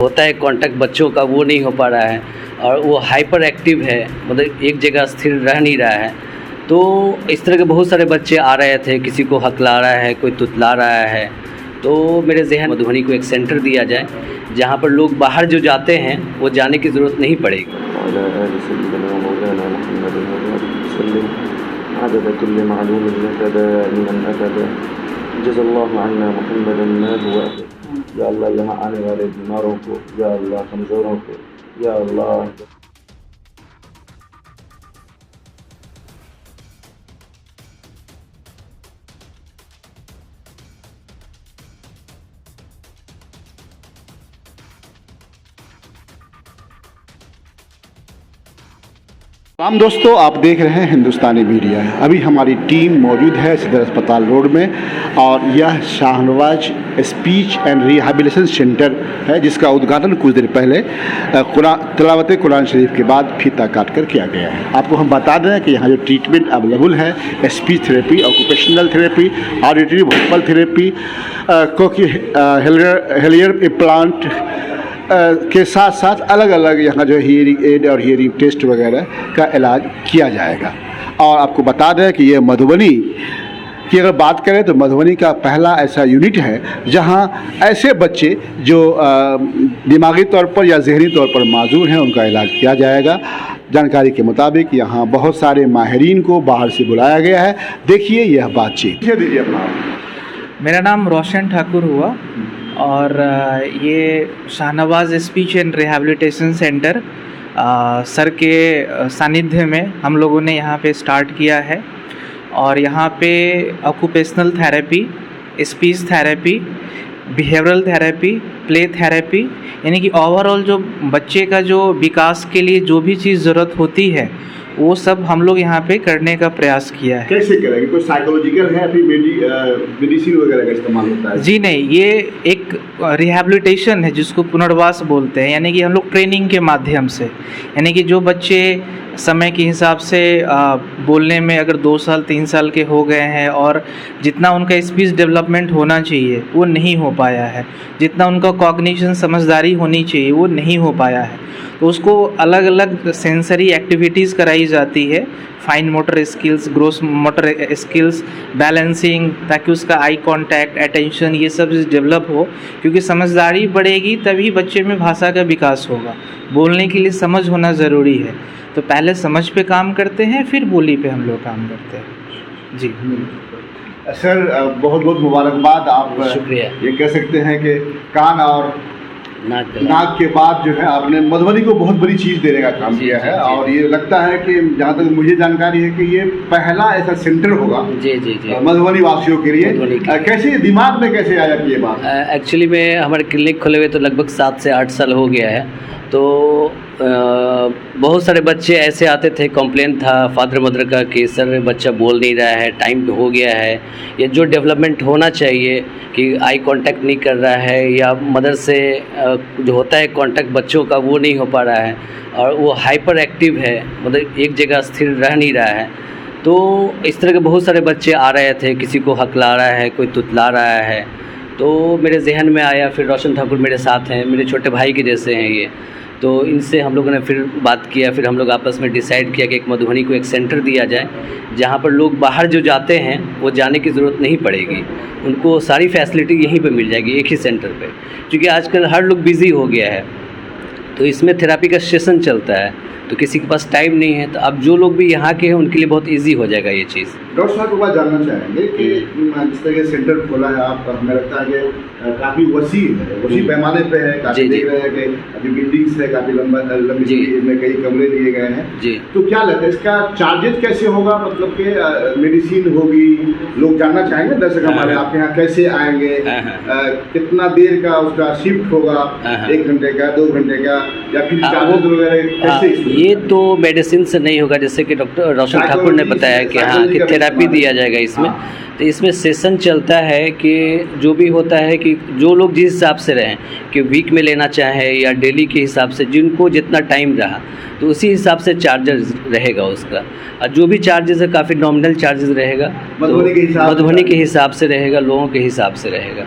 होता है कांटेक्ट बच्चों का, वो नहीं हो पा रहा है और वो हाइपर एक्टिव है, मतलब एक जगह स्थिर रह नहीं रहा है। तो इस तरह के बहुत सारे बच्चे आ रहे थे, किसी को हकला रहा है, कोई तुतला रहा है। तो मेरे जहन मधुबनी को एक सेंटर दिया जाए जहाँ पर लोग बाहर जो जाते हैं वो जाने की ज़रूरत नहीं पड़ेगी। या अल्लाह यहाँ आने वाले बीमारों को, या अल्लाह कमज़ोरों को, या अल्लाह तमाम दोस्तों, आप देख रहे हैं हिंदुस्तानी मीडिया। अभी हमारी टीम मौजूद है सदर अस्पताल रोड में और यह Shahnawaz speech and rehabilitation centre है जिसका उद्घाटन कुछ देर पहले तिलावत कुरान शरीफ के बाद फीता काट कर किया गया है। आपको हम बता दें कि यहाँ जो ट्रीटमेंट अवेलेबल है, speech therapy, occupational therapy, auditory vocal therapy, हेलियर इम्प्लांट के साथ साथ अलग अलग यहाँ जो हियरिंग एड और हियरिंग टेस्ट वगैरह का इलाज किया जाएगा। और आपको बता दें कि ये मधुबनी की अगर बात करें तो मधुबनी का पहला ऐसा यूनिट है जहाँ ऐसे बच्चे जो दिमागी तौर पर या जहनी तौर पर माजूर हैं उनका इलाज किया जाएगा। जानकारी के मुताबिक यहाँ बहुत सारे माहिरीन को बाहर से बुलाया गया है। देखिए यह बातचीत। दीजिए अपना। मेरा नाम रोशन ठाकुर हुआ और ये Shahnawaz speech and rehabilitation centre sir के सानिध्य में हम लोगों ने यहाँ पे स्टार्ट किया है। और यहाँ पे occupational therapy, speech therapy, behavioural therapy, play therapy, यानी कि ओवरऑल जो बच्चे का जो विकास के लिए जो भी चीज़ ज़रूरत होती है वो सब हम लोग यहाँ पे करने का प्रयास किया है। कैसे करेंगे? कोई साइकोलॉजिकल है, फिर मेडिसिन वगैरह का इस्तेमाल होता है? जी नहीं, ये एक रिहैबिलिटेशन है जिसको पुनर्वास बोलते हैं, यानी कि हम लोग ट्रेनिंग के माध्यम से, यानी कि जो बच्चे समय के हिसाब से बोलने में अगर 2 साल 3 साल के हो गए हैं और जितना उनका स्पीच डेवलपमेंट होना चाहिए वो नहीं हो पाया है, जितना उनका कॉग्निशन समझदारी होनी चाहिए वो नहीं हो पाया है, तो उसको अलग अलग सेंसरी एक्टिविटीज़ कराई जाती है, fine motor skills, gross motor skills, balancing, ताकि उसका आई कांटेक्ट, अटेंशन, ये सब डेवलप हो। क्योंकि समझदारी बढ़ेगी तभी बच्चे में भाषा का विकास होगा। बोलने के लिए समझ होना ज़रूरी है, तो पहले समझ पे काम करते हैं, फिर बोली पे हम लोग काम करते हैं। जी सर, बहुत बहुत मुबारकबाद। आप शुक्रिया। ये कह सकते हैं कि कान और नाक के बाद जो है आपने मधुबनी को बहुत बड़ी चीज़ देने का काम किया है। और ये लगता है कि जहाँ तक मुझे जानकारी है कि ये पहला ऐसा सेंटर होगा मधुबनी वासियों के लिए। कैसे दिमाग में कैसे आया कि ये बात? एक्चुअली में हमारे क्लिनिक खुले हुए तो लगभग 7 से 8 साल हो गया है। तो बहुत सारे बच्चे ऐसे आते थे, कंप्लेन था फादर मदर का कि सर बच्चा बोल नहीं रहा है, टाइम हो गया है, या जो डेवलपमेंट होना चाहिए कि आई कांटेक्ट नहीं कर रहा है, या मदर से जो होता है कांटेक्ट बच्चों का वो नहीं हो पा रहा है और वो हाइपर एक्टिव है, मतलब एक जगह स्थिर रह नहीं रहा है। तो इस तरह के बहुत सारे बच्चे आ रहे थे, किसी को हकला रहा है, कोई तुतला रहा है। तो मेरे जहन में आया, फिर रोशन ठाकुर मेरे साथ हैं, मेरे छोटे भाई के जैसे हैं ये, तो इनसे हम लोगों ने फिर बात किया, फिर हम लोग आपस में डिसाइड किया कि एक मधुबनी को एक सेंटर दिया जाए जहाँ पर लोग बाहर जो जाते हैं वो जाने की ज़रूरत नहीं पड़ेगी, उनको सारी फैसिलिटी यहीं पे मिल जाएगी एक ही सेंटर पे। क्योंकि आजकल हर लोग बिज़ी हो गया है, तो इसमें थेरेपी का सेशन चलता है, तो किसी के पास टाइम नहीं है, तो अब जो लोग भी यहाँ के हैं उनके लिए बहुत ईजी हो जाएगा ये चीज़। डॉक्टर साहब को बात जानना चाहेंगे कि जिस तरह के सेंटर खोला है आपका, हमें लगता है कि काफ़ी वसी है, वसी पैमाने पे है, काफ़ी देख रहे हैं कि अभी बिल्डिंग्स है, काफ़ी लंबी में कई कमरे लिए गए हैं जी। तो क्या लगता है इसका चार्जेस कैसे होगा? मतलब कि मेडिसिन होगी, लोग जानना चाहेंगे दर्शक हमारे, आपके यहाँ कैसे आएंगे, कितना देर का उसका शिफ्ट होगा, 1 घंटे का, 2 घंटे का, या फिर चार्जेस वगैरह कैसे? ये तो मेडिसिन से नहीं होगा, जैसे कि डॉक्टर रोशन ठाकुर ने बताया कि हाँ कि थेरेपी दिया जाएगा इसमें। तो इसमें सेशन चलता है कि जो भी होता है कि जो लोग जिस हिसाब से रहें, कि वीक में लेना चाहे या डेली के हिसाब से, जिनको जितना टाइम रहा तो उसी हिसाब से चार्जेस रहेगा उसका। और जो भी चार्जेस है काफ़ी नॉमिनल चार्जेस रहेगा, मधुबनी के हिसाब से रहेगा, लोगों के हिसाब से रहेगा।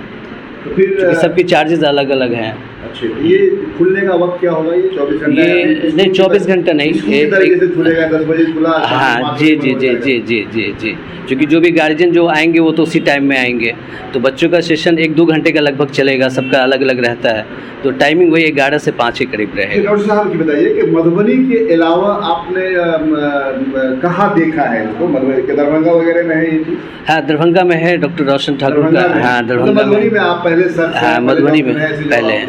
तो फिर सबके चार्जेस अलग अलग हैं। अच्छे, ये खुलने का वक्त क्या होगा? ये 24 घंटे? ये नहीं, 24 घंटा नहीं, किस तरीके से खुलेगा? 10 बजे खुला? हाँ जी जी जी जी जी जी जी, क्योंकि जो भी गार्जियन जो आएंगे वो तो उसी टाइम में आएंगे, तो बच्चों का सेशन 1-2 घंटे का लगभग चलेगा, सबका अलग अलग रहता है, तो टाइमिंग वही 11 से 5 के करीब रहेगा। डॉक्टर साहब की बताइए कि मधुबनी के अलावा आपने कहाँ देखा है इसको? मधुबनी के दरभंगा वगैरह में है ये चीज़? हाँ, दरभंगा में है डॉक्टर रोशन ठाकुर का। हाँ, दरभंगा मधुबनी में आप पहले सर? हाँ, मधुबनी में पहले।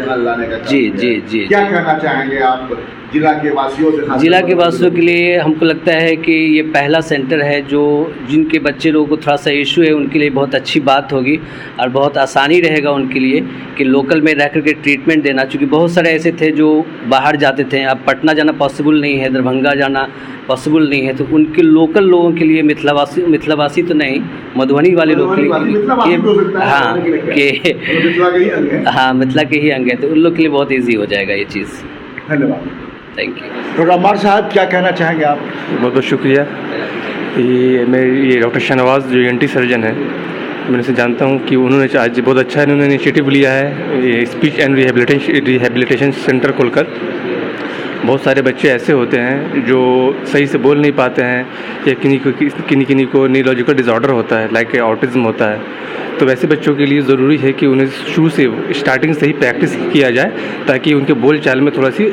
जी जी जी। क्या कहना चाहेंगे आप जिला के वासियों से? जिला के वासियों के लिए हमको लगता है कि ये पहला सेंटर है जो जिनके बच्चे लोगों को थोड़ा सा इशू है उनके लिए बहुत अच्छी बात होगी और बहुत आसानी रहेगा उनके लिए कि लोकल में रह करके ट्रीटमेंट देना, क्योंकि बहुत सारे ऐसे थे जो बाहर जाते थे, अब पटना जाना पॉसिबल नहीं है, दरभंगा जाना पॉसिबल नहीं है, तो उनके लोकल लोगों के लिए मिथिलावासी तो नहीं, मधुबनी वाले लोग के लिए, हाँ मिथिला के ही अंग है, तो उन लोग के लिए बहुत ईजी हो जाएगा ये चीज़। धन्यवाद, थैंक यू। डॉक्टर अम्मार साहब क्या कहना चाहेंगे आप? बहुत बहुत शुक्रिया। ये डॉक्टर शाहनवाज़ जो ENT सर्जन है, मैं उनसे जानता हूँ कि उन्होंने आज बहुत अच्छा इन्होंने इनिशिएटिव लिया है, ये स्पीच एंड रिहेबिलिटेशन सेंटर खोलकर। बहुत सारे बच्चे ऐसे होते हैं जो सही से बोल नहीं पाते हैं या किन्हीं को न्यूरोलॉजिकल डिसऑर्डर होता है, लाइक ऑटिज़म होता है, तो वैसे बच्चों के लिए ज़रूरी है कि उन्हें शुरू से स्टार्टिंग से ही प्रैक्टिस किया जाए ताकि उनके बोल चाल में थोड़ा सी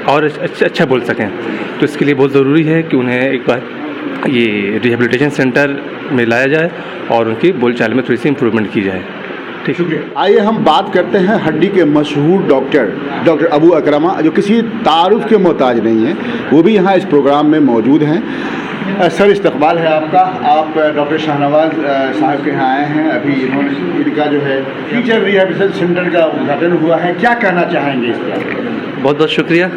और अच्छा बोल सकें। तो इसके लिए बहुत ज़रूरी है कि उन्हें एक बार ये रिहेबिलिटेशन सेंटर में लाया जाए और उनकी बोल चाल में थोड़ी सी इम्प्रूवमेंट की जाए। ठीक, शुक्रिया। आइए हम बात करते हैं हड्डी के मशहूर डॉक्टर अबू अकरमा, जो किसी तारुफ के मोहताज नहीं हैं, वो भी यहाँ इस प्रोग्राम में मौजूद हैं। सर, इस्तकबाल है आपका। आप डॉक्टर शाहनवाज़ साहब के यहाँ आए हैं, अभी इनका जो है टीचर रिहेबिलिटेशन सेंटर का उद्घाटन हुआ है, क्या कहना चाहेंगे इस पर? बहुत बहुत शुक्रिया।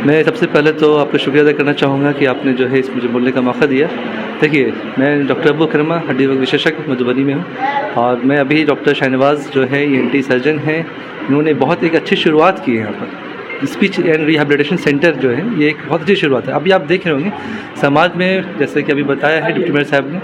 मैं सबसे पहले तो आपका शुक्रिया अदा करना चाहूँगा कि आपने जो है इस मुझे बोलने का मौका दिया। देखिए, मैं डॉक्टर अबू अकरमा हड्डी रोग विशेषज्ञ मधुबनी में हूँ और मैं अभी डॉक्टर शाहनवाज़ जो है ENT सर्जन हैं, इन्होंने बहुत एक अच्छी शुरुआत की है यहाँ पर। स्पीच एंड रिहेबिलिटेशन सेंटर जो है ये एक बहुत अच्छी शुरुआत है। अभी आप देख रहे होंगे समाज में, जैसे कि अभी बताया है डिप्टी मेयर साहब ने,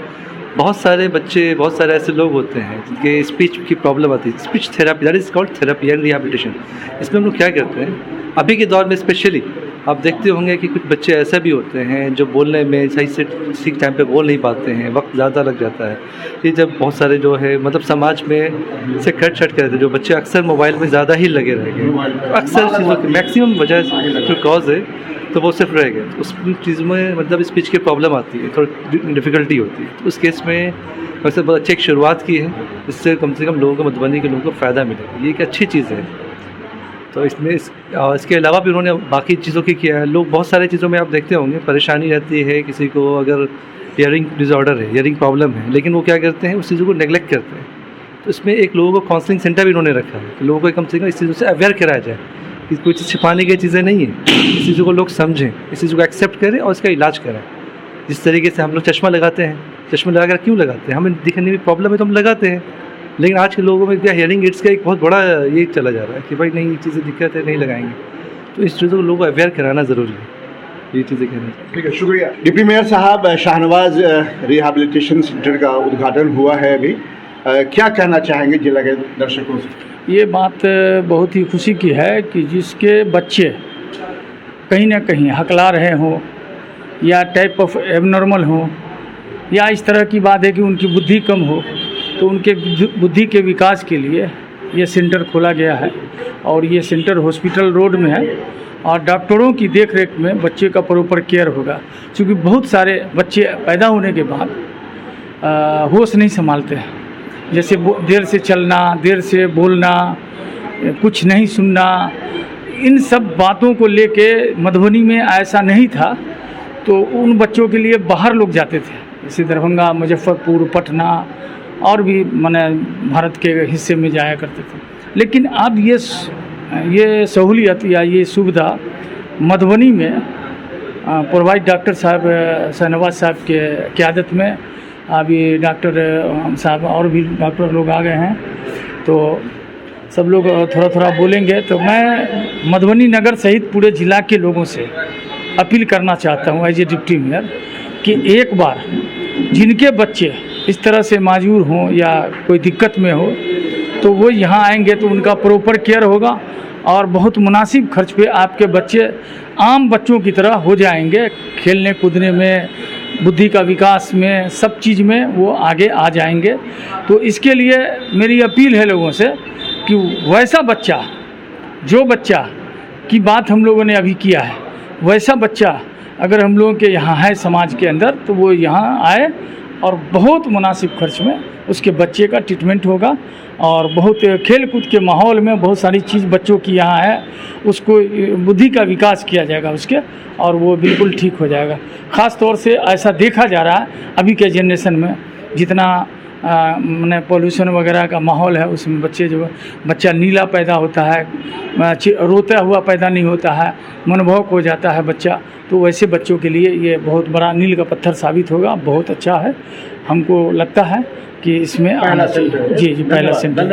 बहुत सारे बच्चे, बहुत सारे ऐसे लोग होते हैं जिनके स्पीच की प्रॉब्लम आती है। Speech therapy, that is called therapy and rehabilitation. इसमें हम लोग क्या करते हैं, अभी के दौर में स्पेशली आप देखते होंगे कि कुछ बच्चे ऐसे भी होते हैं जो बोलने में सही से ठीक टाइम पे बोल नहीं पाते हैं, वक्त ज़्यादा लग जाता है। ये जब बहुत सारे जो है मतलब समाज में से कट छट करते हैं, जो बच्चे अक्सर मोबाइल में ज़्यादा ही लगे रह गए, अक्सर चीज़ों की मैक्सिमम वजह जो कॉज है तो वो सिर्फ रह गए, उस चीज़ में मतलब स्पीच की प्रॉब्लम आती है, थोड़ी डिफ़िकल्टी होती है। तो उस केस में वैसे बहुत अच्छी एक शुरुआत की है, इससे कम से कम लोगों को, मधुबनी के लोगों को फ़ायदा मिलेगा, ये एक अच्छी चीज़ है। तो इसमें इसके अलावा भी उन्होंने बाकी चीज़ों की किया है। लोग बहुत सारे चीज़ों में आप देखते होंगे परेशानी रहती है, किसी को अगर हियरिंग डिसऑर्डर है, हियरिंग प्रॉब्लम है, लेकिन वो क्या करते हैं, उस चीज़ों को नेगलेक्ट करते हैं। तो इसमें एक लोगों को काउंसलिंग सेंटर भी उन्होंने रखा है कि लोगों को कम से कम इस चीज़ों से अवेयर कराया जाए कि कोई चीज़ छिपाने की चीज़ें नहीं है, इस चीज़ों को लोग समझें, इस चीज़ों को एक्सेप्ट करें और इसका इलाज करें। जिस तरीके से हम लोग चश्मा लगाते हैं, चश्मा लगा कर क्यों लगाते हैं, हमें दिखने में प्रॉब्लम है तो हम लगाते हैं, लेकिन आज के लोगों में क्या हियरिंग एड्स का एक बहुत बड़ा ये चला जा रहा है कि भाई नहीं, ये चीज़ें दिक्कत है, नहीं लगाएंगे। तो इस चीज़ों को लोगों को अवेयर कराना ज़रूरी है, ये चीज़ें कहना। ठीक है, शुक्रिया। डिप्टी मेयर साहब, शाहनवाज़ रिहेबिलिटेशन सेंटर का उद्घाटन हुआ है अभी, क्या कहना चाहेंगे जिला के दर्शकों से? ये बात बहुत ही खुशी की है कि जिसके बच्चे कहीं ना कहीं हकला रहे हों या टाइप ऑफ एबनॉर्मल हों या इस तरह की बात है कि उनकी बुद्धि कम हो, तो उनके बुद्धि के विकास के लिए ये सेंटर खोला गया है और ये सेंटर हॉस्पिटल रोड में है और डॉक्टरों की देखरेख में बच्चे का प्रॉपर केयर होगा। क्योंकि बहुत सारे बच्चे पैदा होने के बाद होश नहीं संभालते हैं, जैसे देर से चलना, देर से बोलना, कुछ नहीं सुनना, इन सब बातों को लेके मधुबनी में ऐसा नहीं था, तो उन बच्चों के लिए बाहर लोग जाते थे, जैसे दरभंगा, मुजफ्फरपुर, पटना और भी माने भारत के हिस्से में जाया करते थे। लेकिन अब ये सहूलियत या ये सुविधा मधुबनी में प्रोवाइड डॉक्टर साहब शाहनवाज़ साहब के क़यादत में अभी डॉक्टर साहब और भी डॉक्टर लोग आ गए हैं, तो सब लोग थोड़ा थोड़ा बोलेंगे। तो मैं मधुबनी नगर सहित पूरे ज़िला के लोगों से अपील करना चाहता हूँ एज ए डिप्टी मेयर कि एक बार जिनके बच्चे इस तरह से माजूर हों या कोई दिक्कत में हो, तो वो यहाँ आएंगे तो उनका प्रॉपर केयर होगा और बहुत मुनासिब खर्च पे आपके बच्चे आम बच्चों की तरह हो जाएंगे। खेलने कूदने में, बुद्धि का विकास में, सब चीज़ में वो आगे आ जाएंगे। तो इसके लिए मेरी अपील है लोगों से कि वैसा बच्चा, जो बच्चा की बात हम लोगों ने अभी किया है, वैसा बच्चा अगर हम लोगों के यहाँ है समाज के अंदर, तो वो यहाँ आए और बहुत मुनासिब खर्च में उसके बच्चे का ट्रीटमेंट होगा। और बहुत खेल कूद के माहौल में बहुत सारी चीज़ बच्चों की यहाँ है, उसको बुद्धि का विकास किया जाएगा उसके, और वो बिल्कुल ठीक हो जाएगा। ख़ास तौर से ऐसा देखा जा रहा है अभी के जनरेशन में, जितना मैंने पोल्यूशन वगैरह का माहौल है, उसमें बच्चा नीला पैदा होता है, रोता हुआ पैदा नहीं होता है, मनभोक हो जाता है बच्चा। तो वैसे बच्चों के लिए ये बहुत बड़ा मील का पत्थर साबित होगा। बहुत अच्छा है, हमको लगता है कि इसमें आना चाहिए। जी जी, पहला सेंटर।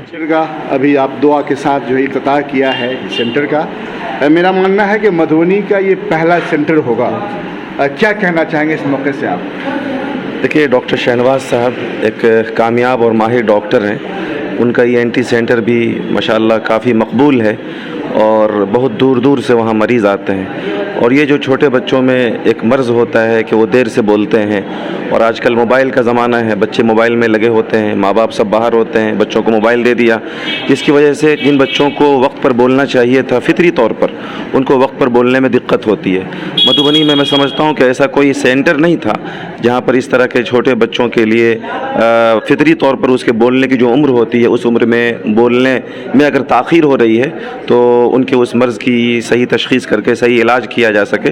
सेंटर का अभी आप दुआ के साथ जो इफ्तिताह किया है सेंटर का, मेरा मानना है कि मधुबनी का ये पहला सेंटर होगा। क्या कहना चाहेंगे इस मौके से आप? देखिए, डॉक्टर शहनवाज साहब एक कामयाब और माहिर डॉक्टर हैं। उनका ENT सेंटर भी माशाल्लाह काफ़ी मकबूल है और बहुत दूर दूर से वहाँ मरीज़ आते हैं। और ये जो छोटे बच्चों में एक मर्ज़ होता है कि वो देर से बोलते हैं, और आजकल मोबाइल का ज़माना है, बच्चे मोबाइल में लगे होते हैं, माँ बाप सब बाहर होते हैं, बच्चों को मोबाइल दे दिया, जिसकी वजह से जिन बच्चों को वक्त पर बोलना चाहिए था फितरी तौर पर, उनको वक्त पर बोलने में दिक्कत होती है। मधुबनी में मैं समझता हूँ कि ऐसा कोई सेंटर नहीं था जहाँ पर इस तरह के छोटे बच्चों के लिए फितरी तौर पर उसके बोलने की जो उम्र होती है, उस उम्र में बोलने में अगर ताख़ीर हो रही है तो उनके उस मर्ज़ की सही तशख़ीस करके सही इलाज किया जा सके।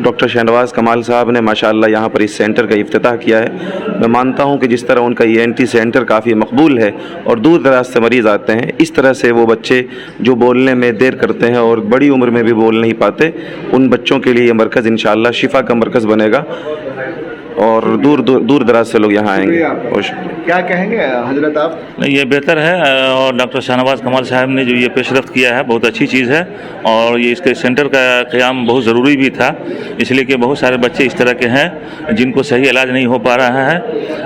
डॉक्टर शहनवाज कमाल साहब ने माशाल्लाह यहाँ पर इस सेंटर का इफ्तिताह किया है। मैं मानता हूँ कि जिस तरह उनका ENT सेंटर काफ़ी मकबूल है और दूर दराज से मरीज़ आते हैं, इस तरह से वो बच्चे जो बोलने में देर करते हैं और बड़ी उम्र में भी बोल नहीं पाते, उन बच्चों के लिए ये मरकज़ इंशाअल्लाह शिफा का मरकज़ बनेगा और दूर दराज से लोग यहाँ आएंगे। और क्या कहेंगे हजरत आप? नहीं, ये बेहतर है और डॉक्टर शाहनवाज कमाल साहब ने जो ये पेशरफ्त किया है बहुत अच्छी चीज़ है। और ये इसके सेंटर का क़याम बहुत ज़रूरी भी था, इसलिए कि बहुत सारे बच्चे इस तरह के हैं जिनको सही इलाज नहीं हो पा रहा है।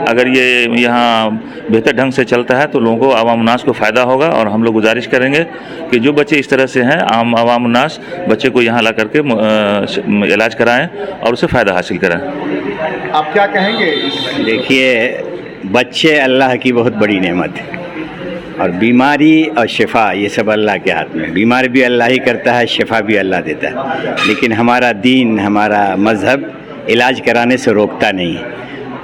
अगर ये यहाँ बेहतर ढंग से चलता है तो लोगों को, आवाम उन्नास को फ़ायदा होगा। और हम लोग गुजारिश करेंगे कि जो बच्चे इस तरह से हैं, आवाम उन्नास बच्चे को यहाँ ला करके इलाज कराएँ और उससे फ़ायदा हासिल करें। आप क्या कहेंगे? देखिए, बच्चे अल्लाह की बहुत बड़ी नेमत है और बीमारी और शिफा ये सब अल्लाह के हाथ में। बीमार भी अल्लाह ही करता है, शिफा भी अल्लाह देता है, लेकिन हमारा दीन, हमारा मज़हब इलाज कराने से रोकता नहीं है।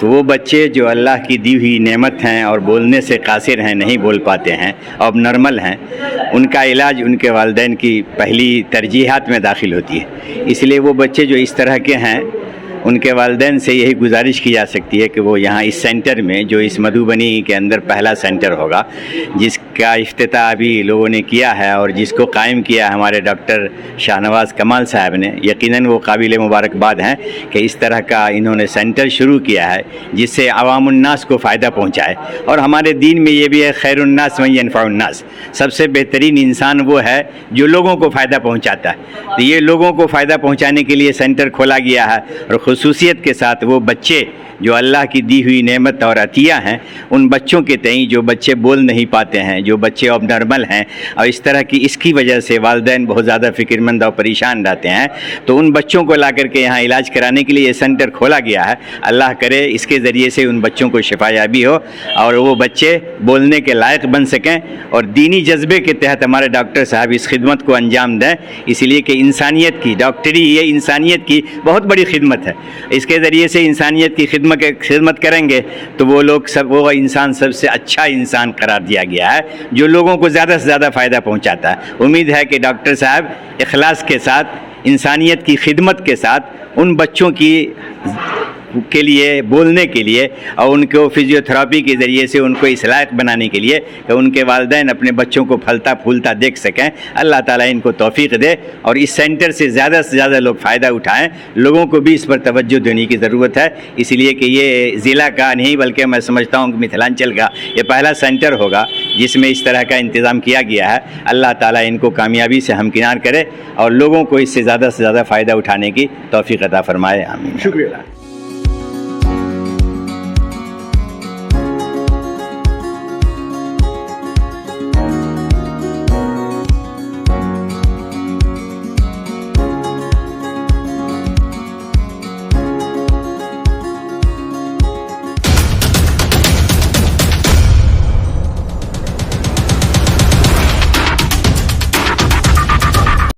तो वो बच्चे जो अल्लाह की दी हुई नेमत हैं और बोलने से कासिर हैं, नहीं बोल पाते हैं, अब नॉर्मल हैं, उनका इलाज उनके वालिदैन की पहली तरजीहात में दाखिल होती है। इसलिए वो बच्चे जो इस तरह के हैं, उनके वालिदैन से यही गुजारिश की जा सकती है कि वो यहाँ इस सेंटर में, जो इस मधुबनी के अंदर पहला सेंटर होगा, जिसका इफ्तिताह अभी लोगों ने किया है और जिसको कायम किया हमारे डॉक्टर शाहनवाज कमाल साहब ने, यकीनन वो काबिल मुबारकबाद हैं कि इस तरह का इन्होंने सेंटर शुरू किया है जिससे अवामुन्नास को फ़ायदा पहुँचाए। और हमारे दीन में ये भी है, खैरुन्नास मन यनफ़उन्नास, सबसे बेहतरीन इंसान वो है जो लोगों को फ़ायदा पहुँचाता है। तो ये लोगों को फ़ायदा पहुँचाने के लिए सेंटर खोला गया है और खुसूसियत के साथ वो बच्चे जो अल्लाह की दी हुई नेमत और अतिया हैं, उन बच्चों के तई जो बच्चे बोल नहीं पाते हैं, जो बच्चे अब नॉर्मल हैं और इस तरह की, इसकी वजह से वालिदैन बहुत ज़्यादा फ़िक्रमंद और परेशान रहते हैं, तो उन बच्चों को ला करके यहाँ इलाज कराने के लिए ये सेंटर खोला गया है। अल्लाह करे इसके ज़रिए से उन बच्चों को शिफायाबी हो और वो बच्चे बोलने के लायक बन सकें और दीनी जज्बे के तहत हमारे डॉक्टर साहब इस खिदमत को अंजाम दें। इसलिए कि इंसानियत की डॉक्टरी, ये इंसानियत की बहुत बड़ी खिदमत है। इसके ज़रिए से इंसानियत की खिदमत करेंगे तो वो लोग सब, वो इंसान सबसे अच्छा इंसान करार दिया गया है जो लोगों को ज़्यादा से ज़्यादा फ़ायदा पहुंचाता है। उम्मीद है कि डॉक्टर साहब इखलास के साथ, इंसानियत की खिदमत के साथ उन बच्चों के लिए, बोलने के लिए और उनको फिजियोथेरापी के ज़रिए से उनको इस लायक बनाने के लिए कि उनके वालिदैन अपने बच्चों को फलता फूलता देख सकें, अल्लाह ताला इनको तौफीक दे और इस सेंटर से ज़्यादा लोग फ़ायदा उठाएं। लोगों को भी इस पर तवज्जो देने की ज़रूरत है, इसलिए कि ये ज़िला का नहीं बल्कि मैं समझता हूँ कि मिथिलांचल का ये पहला सेंटर होगा जिसमें इस तरह का इंतज़ाम किया गया है। अल्लाह ताला इनको कामयाबी से हमकिनार करे और लोगों को इससे ज़्यादा से ज़्यादा फ़ायदा उठाने की तौफीक अता फ़रमाए। आमीन। शुक्रिया।